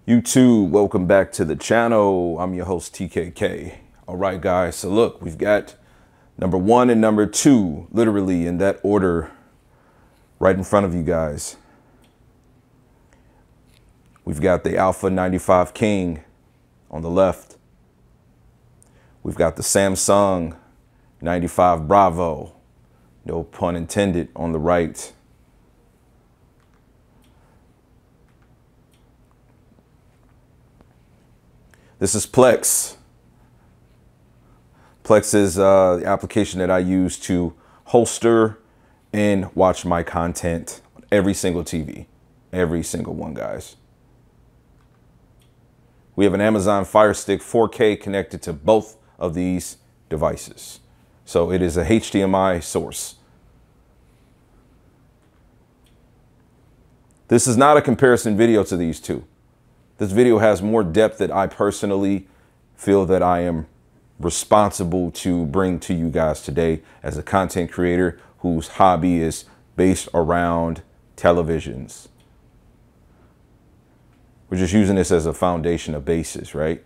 YouTube, welcome back to the channel. I'm your host TKK. All right, guys, so look, we've got number one and number two, literally in that order, right in front of you guys. We've got the Alpha 95 King on the left. We've got the Samsung 95 Bravo, no pun intended, on the right. This is Plex. Plex is the application that I use to holster and watch my content on every single TV. Every single one, guys. We have an Amazon Fire Stick 4K connected to both of these devices. So it is a HDMI source. This is not a comparison video to these two. This video has more depth that I personally feel that I am responsible to bring to you guys today as a content creator whose hobby is based around televisions. We're just using this as a foundation, a basis, right?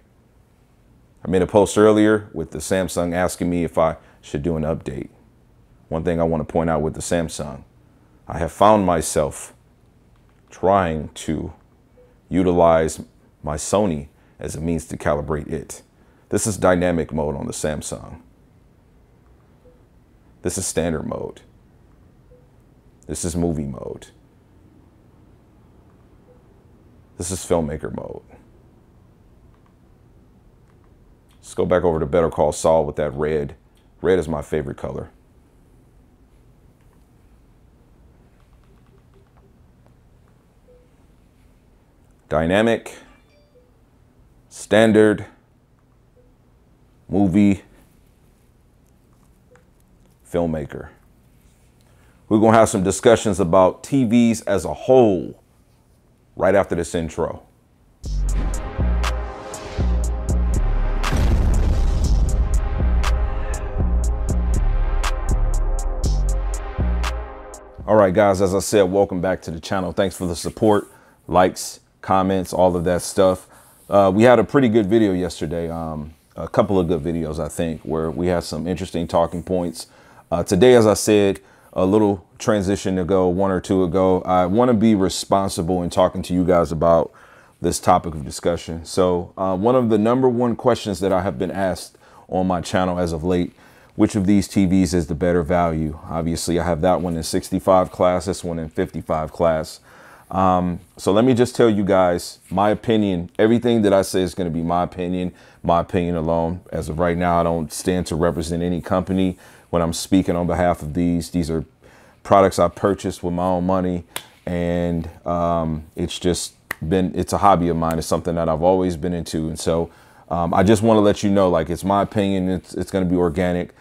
I made a post earlier with the Samsung asking me if I should do an update. One thing I want to point out with the Samsung, I have found myself trying to utilize my Sony as a means to calibrate it. This is dynamic mode on the Samsung. This is standard mode. This is movie mode. This is filmmaker mode. Let's go back over to Better Call Saul with that red. Red is my favorite color. Dynamic, standard, movie, filmmaker. We're going to have some discussions about TVs as a whole right after this intro. All right, guys, as I said, welcome back to the channel. Thanks for the support, likes, comments, all of that stuff. We had a pretty good video yesterday, a couple of good videos, I think, where we had some interesting talking points. Today, as I said, a little transition ago, one or two ago, I want to be responsible in talking to you guys about this topic of discussion. So one of the number one questions that I have been asked on my channel as of late, which of these TVs is the better value? Obviously, I have that one in 65 class, this one in 55 class. So let me just tell you guys my opinion. Everything that I say is going to be my opinion alone. As of right now, I don't stand to represent any company when I'm speaking on behalf of these. These are products I purchased with my own money, and it's a hobby of mine. It's something that I've always been into. And so I just want to let you know, like, it's my opinion. It's going to be organic.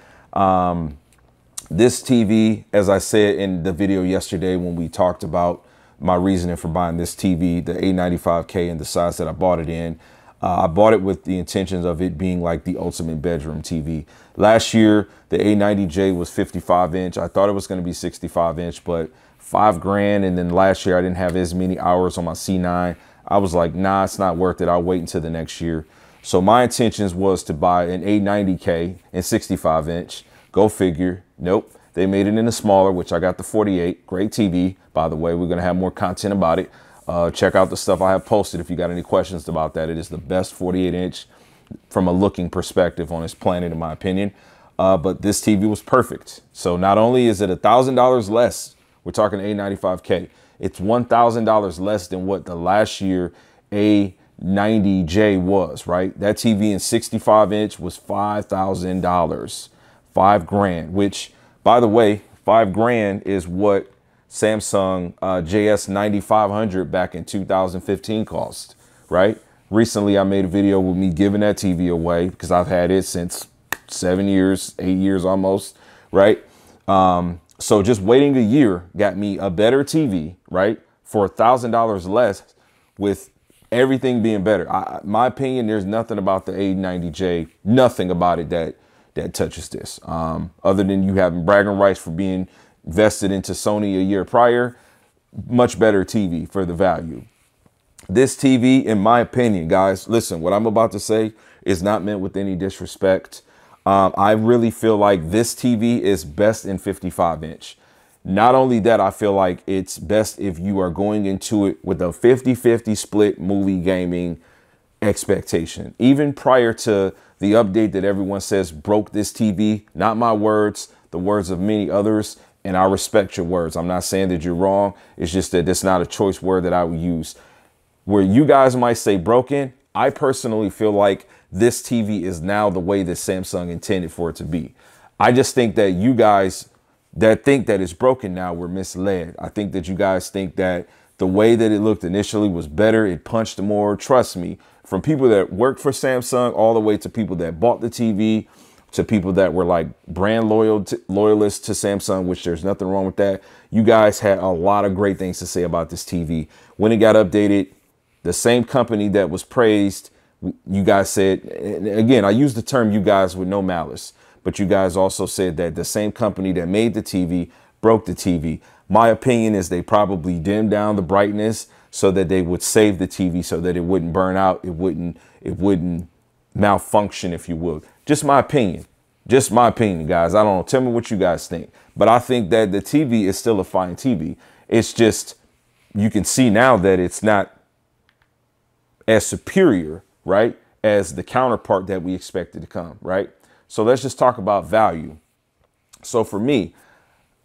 This TV, as I said in the video yesterday when we talked about my reasoning for buying this TV, the A95K, and the size that I bought it in. I bought it with the intentions of it being like the ultimate bedroom TV. Last year, the A90J was 55 inch. I thought it was going to be 65 inch, but $5 grand. And then last year I didn't have as many hours on my C9. I was like, nah, it's not worth it. I'll wait until the next year. So my intentions was to buy an A90K in 65 inch. Go figure. Nope. They made it in a smaller, which I got the 48. Great TV, by the way. We're going to have more content about it. Check out the stuff I have posted if you got any questions about that. It is the best 48 inch from a looking perspective on this planet, in my opinion. But this TV was perfect. So not only is it $1,000 less, we're talking A95K, it's $1,000 less than what the last year A90J was, right? That TV in 65 inch was $5,000, $5 grand, which, by the way, $5 grand is what Samsung JS9500 back in 2015 cost, right? Recently, I made a video with me giving that TV away because I've had it since 7 years, 8 years almost, right? So just waiting a year got me a better TV, right? For $1,000 less, with everything being better. My opinion, there's nothing about the A90J, nothing about it that touches this. Other than you having bragging rights for being vested into Sony a year prior, much better TV for the value. This TV, in my opinion, guys, listen, what I'm about to say is not meant with any disrespect. I really feel like this TV is best in 55-inch. Not only that, I feel like it's best if you are going into it with a 50-50 split movie gaming expectation. Even prior to the update that everyone says broke this TV, not my words, the words of many others, and I respect your words. I'm not saying that you're wrong. It's just that it's not a choice word that I would use. Where you guys might say broken, I personally feel like this TV is now the way that Samsung intended for it to be. I just think that you guys that think that it's broken now were misled. I think that you guys think that the way that it looked initially was better. It punched more. Trust me, from people that worked for Samsung all the way to people that bought the TV to people that were like brand loyalists to Samsung, which there's nothing wrong with that. You guys had a lot of great things to say about this TV. When it got updated, the same company that was praised, you guys said, and again, I use the term you guys with no malice, but you guys also said that the same company that made the TV broke the TV. My opinion is they probably dimmed down the brightness so that they would save the TV so that it wouldn't burn out. It wouldn't malfunction, if you will. Just my opinion. Just my opinion, guys. I don't know. Tell me what you guys think. But I think that the TV is still a fine TV. It's just, you can see now that it's not as superior, right, as the counterpart that we expected to come, right? So let's just talk about value. So for me,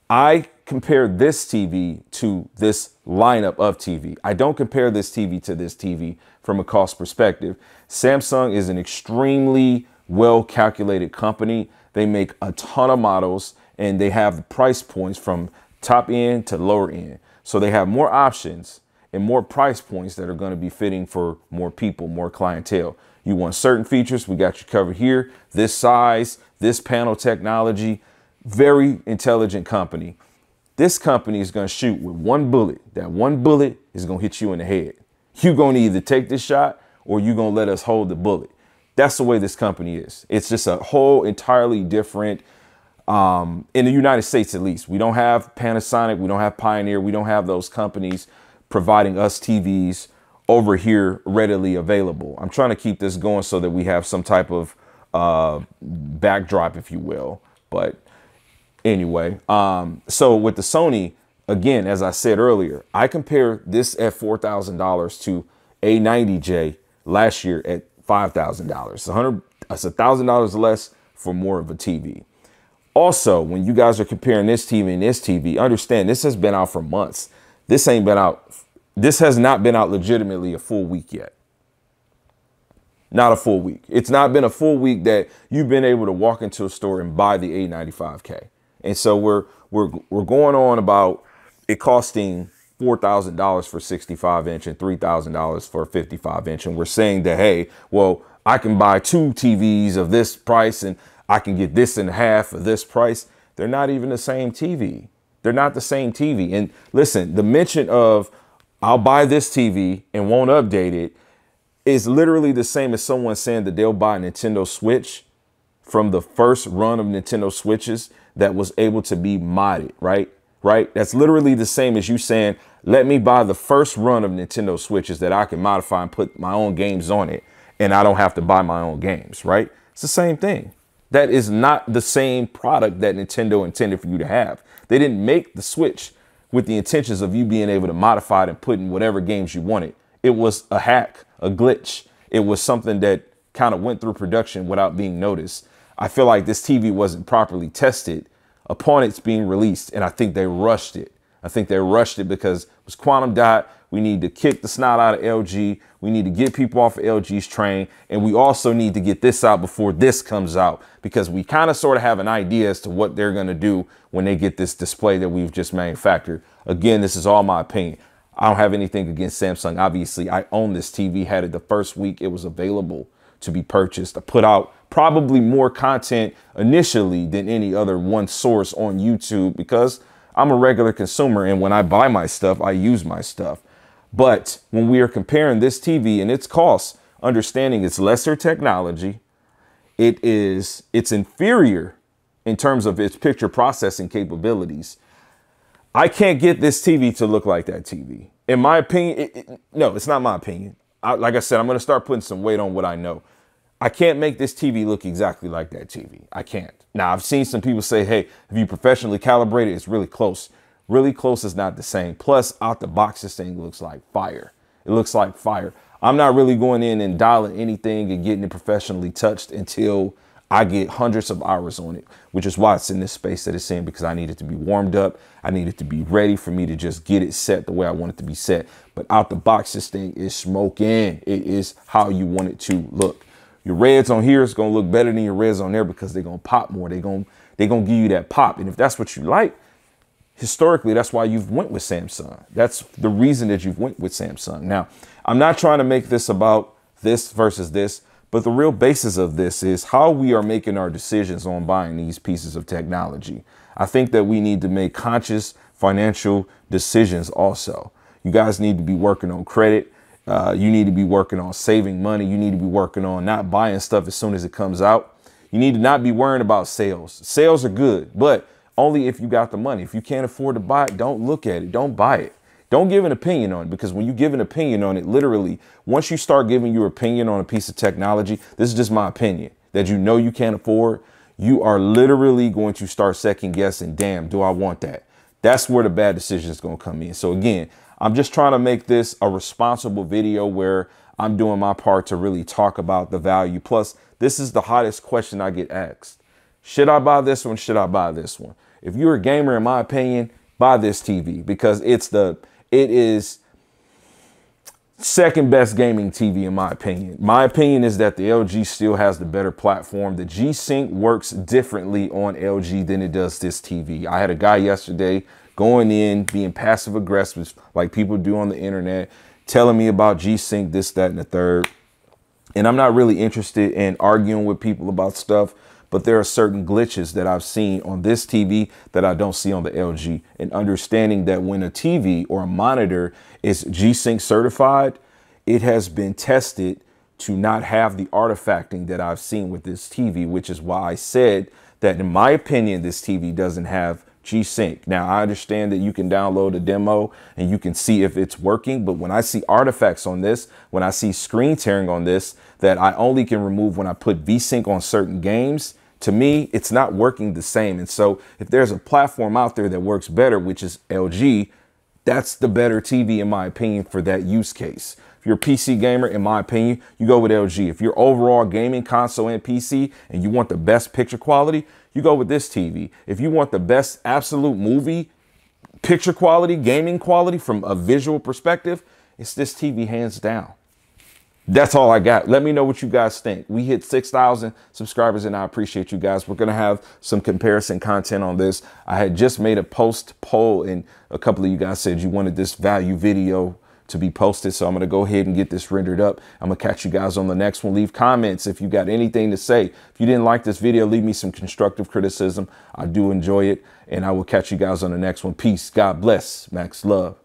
I compare this TV to this lineup of TV. I don't compare this TV to this TV from a cost perspective. Samsung is an extremely well-calculated company. They make a ton of models and they have the price points from top end to lower end. So they have more options and more price points that are going to be fitting for more people, more clientele. You want certain features, we got you covered here. This size, this panel technology, very intelligent company. This company is going to shoot with one bullet. That one bullet is going to hit you in the head. You're going to either take this shot or you're going to let us hold the bullet. That's the way this company is. It's just a whole entirely different, in the United States at least. We don't have Panasonic, we don't have Pioneer, we don't have those companies providing us TVs over here readily available. I'm trying to keep this going so that we have some type of backdrop, if you will. But anyway, so with the Sony, again, as I said earlier, I compare this at $4,000 to A90J last year at $5,000. That's $1,000 less for more of a TV. Also, when you guys are comparing this TV and this TV, understand this has been out for months. This ain't been out. This has not been out legitimately a full week yet. Not a full week. It's not been a full week that you've been able to walk into a store and buy the A95K. And so we're going on about it costing $4,000 for 65-inch and $3,000 for 55-inch. And we're saying that, hey, well, I can buy two TVs of this price and I can get this in half of this price. They're not even the same TV. They're not the same TV. And listen, the mention of I'll buy this TV and won't update it is literally the same as someone saying that they'll buy a Nintendo Switch from the first run of Nintendo Switches that was able to be modded, right? That's literally the same as you saying, let me buy the first run of Nintendo Switches that I can modify and put my own games on it, and I don't have to buy my own games, right? It's the same thing. That is not the same product that Nintendo intended for you to have. They didn't make the Switch with the intentions of you being able to modify it and put in whatever games you wanted. It was a hack, a glitch. It was something that kind of went through production without being noticed. I feel like this TV wasn't properly tested upon its being released, and I think they rushed it. I think they rushed it because it was quantum dot. We need to kick the snot out of LG. We need to get people off of LG's train. And we also need to get this out before this comes out, because we kind of sort of have an idea as to what they're going to do when they get this display that we've just manufactured. Again, this is all my opinion. I don't have anything against Samsung. Obviously, I own this TV, had it the first week it was available to be purchased. I put out probably more content initially than any other one source on YouTube because I'm a regular consumer, and when I buy my stuff, I use my stuff. But when we are comparing this TV and its costs, understanding it's lesser technology, it's inferior in terms of its picture processing capabilities. I can't get this TV to look like that TV. in my opinion, no, it's not my opinion. Like I said, I'm going to start putting some weight on what I know. I can't make this TV look exactly like that TV. I can't. Now, I've seen some people say, hey, if you professionally calibrated, it's really close. Really close is not the same. Plus, out the box, this thing looks like fire. It looks like fire. I'm not really going in and dialing anything and getting it professionally touched until I get hundreds of hours on it, which is why it's in this space that it's in, because I need it to be warmed up. I need it to be ready for me to just get it set the way I want it to be set. But out the box, this thing is smoking. It is how you want it to look. Your reds on here is going to look better than your reds on there because they're going to pop more. They're going to give you that pop. And if that's what you like, historically, that's why you've went with Samsung. That's the reason that you've went with Samsung. Now, I'm not trying to make this about this versus this, but the real basis of this is how we are making our decisions on buying these pieces of technology. I think that we need to make conscious financial decisions also. You guys need to be working on credit. You need to be working on saving money. You need to be working on not buying stuff as soon as it comes out. You need to not be worrying about sales. Sales are good, but only if you got the money. If you can't afford to buy it, don't look at it. Don't buy it. Don't give an opinion on it, because when you give an opinion on it, literally, once you start giving your opinion on a piece of technology, this is just my opinion, that you know you can't afford, you are literally going to start second guessing, damn, do I want that? That's where the bad decision is going to come in. So again, I'm just trying to make this a responsible video where I'm doing my part to really talk about the value. Plus, this is the hottest question I get asked. Should I buy this one? Should I buy this one? If you're a gamer, in my opinion, buy this TV, because it is second best gaming TV in my opinion. My opinion is that the LG still has the better platform. The G-Sync works differently on LG than it does this TV. I had a guy yesterday going in, being passive aggressive like people do on the internet, telling me about G-Sync, this, that, and the third. And I'm not really interested in arguing with people about stuff, but there are certain glitches that I've seen on this TV that I don't see on the LG. And understanding that when a TV or a monitor is G-Sync certified, it has been tested to not have the artifacting that I've seen with this TV, which is why I said that in my opinion, this TV doesn't have G-Sync. Now, I understand that you can download a demo and you can see if it's working, but when I see artifacts on this, when I see screen tearing on this, that I only can remove when I put V-Sync on certain games, to me, it's not working the same. And so if there's a platform out there that works better, which is LG, that's the better TV in my opinion for that use case. If you're a PC gamer, in my opinion, you go with LG. If you're overall gaming console and PC and you want the best picture quality, you go with this TV. If you want the best absolute movie picture quality, gaming quality from a visual perspective, it's this TV hands down. That's all I got. Let me know what you guys think. We hit 6,000 subscribers and I appreciate you guys. We're going to have some comparison content on this. I had just made a poll and a couple of you guys said you wanted this value video to be posted. So I'm going to go ahead and get this rendered up. I'm going to catch you guys on the next one. Leave comments if you got anything to say. If you didn't like this video, leave me some constructive criticism. I do enjoy it. And I will catch you guys on the next one. Peace. God bless. Max love.